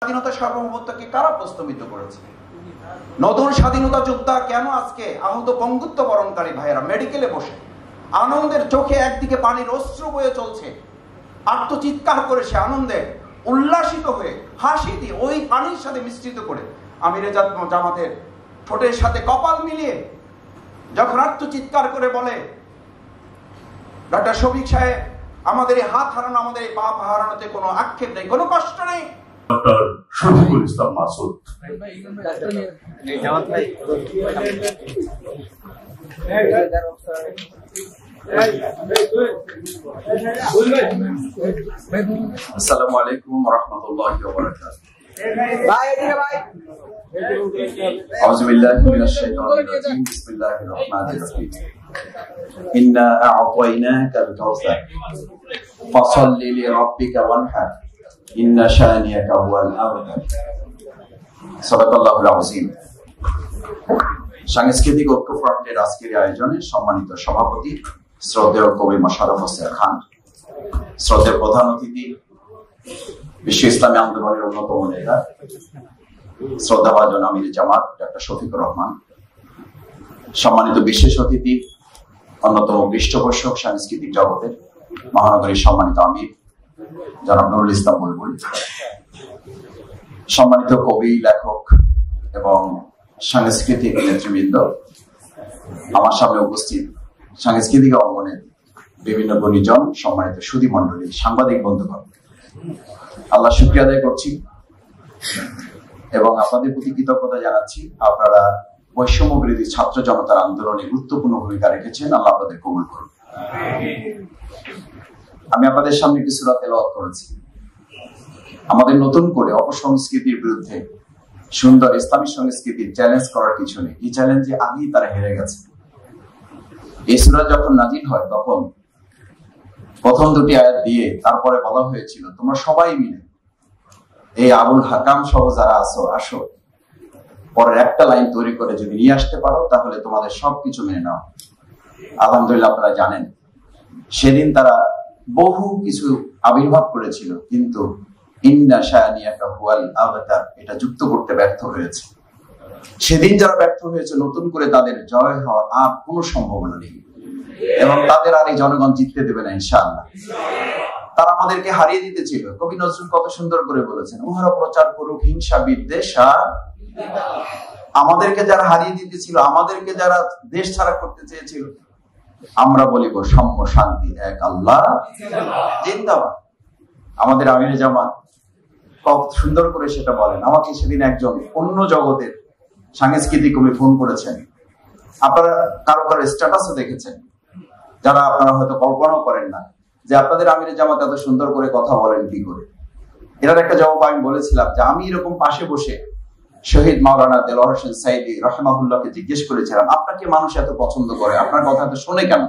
স্বাধীনতা সার্বভৌমত্বকে কারা প্রস্তাবিত করেছে? নতুন স্বাধীনতা যোদ্ধা কেন আজকে আহত পঙ্গুত্ব বরণকারী ভাইয়েরা মেডিকেলে বসে আনন্দের চোখে একদিকে পানির অশ্রু বয়ে চলছে, আত্মচিৎকার করে সে আনন্দে উল্লাসিত হয়ে হাসি দিয়ে ওই পানির সাথে মিশ্রিত করে আমিরে জামাতের ঠোঁটের সাথে কপাল মিলিয়ে যখন আত্মচিৎকার করে বলে, ডক্টর শফিক সাহেব, আমাদের এই হাত হারানো, আমাদের এই পা হারানোতে কোনো আক্ষেপ নেই, কোনো কষ্ট নেই। ডক্টর শফিকুল ইসলাম মাসুদ। আসসালামু আলাইকুম ওয়া রাহমাতুল্লাহি ওয়া বারাকাতুহু। আউযু বিল্লাহি মিনাশ শাইতানির রাজীম। বিসমিল্লাহির রহমানির রহিম। ইন্না আ'তাইনাকাল কাউসার ফাসাল্লি লিরাব্বিকা ওয়ানহার ইন্না শানিয়াকা হুয়াল আবতার। সাদাকাল্লাহুল আযীম। সাংস্কৃতিক ঐক্য ফ্রন্টের আজকের আয়োজনে সম্মানিত সভাপতি শ্রদ্ধেয় কবি মোশাররফ হোসেন খান, শ্রদ্ধেয় প্রধান অতিথি বিশ্ব ইসলামী আন্দোলনের অন্যতম নেতা শ্রদ্ধাভাজন আমিরে জামাত ডক্টর শফিকুর রহমান, সম্মানিত বিশেষ অতিথি অন্যতম পৃষ্ঠপোষক সাংস্কৃতিক জগতের মহানগরীর সম্মানিত আমির জনাব নুরুল ইসলাম বুলবুল, সম্মানিত কবি, লেখক এবং সাংস্কৃতিক নেতৃবৃন্দ, আমার সামনে উপস্থিত সাংস্কৃতিক অঙ্গনের বিভিন্ন গুণীজন, সম্মানিত সুধী মণ্ডলী, সাংবাদিক বন্ধুগণ, আল্লাহ শুকরিয়া আদায় করছি এবং আপনাদের প্রতি কৃতজ্ঞতা জানাচ্ছি। আপনারা বৈষম্য বিরোধী ছাত্র জনতার আন্দোলনে গুরুত্বপূর্ণ ভূমিকা রেখেছেন। আল্লাহ আপনাদের কবুল করুন। আমি আপনাদের সামনে একটি সূরা তেলাওয়াত করেছি। আমাদের নতুন করে অপসংস্কৃতির বিরুদ্ধে সুন্দর ইসলামী সংস্কৃতির চ্যালেঞ্জ করার কিছু নেই। এই চ্যালেঞ্জে আগেই তারা হেরে গেছে। এই সূরা যখন নাজিল হয় তখন প্রথম দুটি আয়াত দিয়ে তারপরে বলা হয়েছিল, তোমরা সবাই মিলে এই আবুল হাকাম সহ যারা আসো, পরের একটা লাইন তৈরি করে যদি নিয়ে আসতে পারো তাহলে তোমাদের সবকিছু মেনে নাও। আলহামদুলিল্লাহ, আপনারা জানেন সেদিন তারা বহু কিছু আবির্ভাব করেছিল, কিন্তু ইন্না শানিয়াকা হুয়াল আবতার এটা যুক্ত করতে ব্যর্থ হয়েছে। সেদিন যারা ব্যর্থ হয়েছে, নতুন করে তাদের জয় হওয়ার আর কোনো সম্ভাবনা নেই এবং তাদের আর এই জনগণ জিততে দেবে না ইনশাআল্লাহ। তারা আমাদেরকে হারিয়ে দিতে ছিল। কবি নজরুল কত সুন্দর করে বলেছেন, উহারা প্রচার করুক হিংসা বিদ্বেষ। আমাদেরকে যারা হারিয়ে দিতে ছিল, আমাদেরকে যারা দেশ ছাড়া করতে চেয়েছিল, আমরা বলিব সাম্য শান্তি এক আল্লাহ জিন্দাবাদ। আমাদের আমিরে জামাত কত সুন্দর করে সেটা বলেন। আমাকে সেদিন একজন অন্য জগতের সাংস্কৃতিক কবি ফোন করেছেন, আপনারা কারো কারো স্ট্যাটাসও দেখেছেন, যারা আপনারা হয়তো কল্পনাও করেন না যে আপনাদের আমিরে জামাত এত সুন্দর করে কথা বলেন কি করে। এটার একটা জবাব আমি বলেছিলাম যে আমি এরকম পাশে বসে শহীদ মাওলানা দেলোয়ার হোসেন সাইদি রাহিমাহুল্লাহকে জিজ্ঞেস করেছিলাম, আপনাকে মানুষ এত পছন্দ করে, আপনার কথা এত শোনে কেন?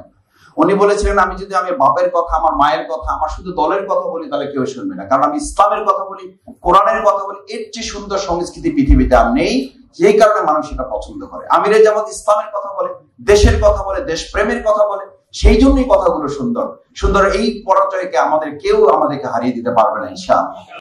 উনি বলেছিলেন, আমি যদি আমি বাপের কথা, আমার মায়ের কথা, আমার শুধু দলের কথা বলি তাহলে কেউ শুনবে না, কারণ আমি ইসলামের কথা বলি, কোরআনের কথা বলি। এর চেয়ে সুন্দর সংস্কৃতি পৃথিবীতে আর নেই, যেই কারণে মানুষ এটা পছন্দ করে। আমিরে জামাত ইসলামের কথা বলে, দেশের কথা বলে, দেশ প্রেমের কথা বলে, সেই জন্যই কথাগুলো সুন্দর। এই পরাজয়কে কেউ আমাদেরকে হারিয়ে দিতে পারবে না ইনশাআল্লাহ।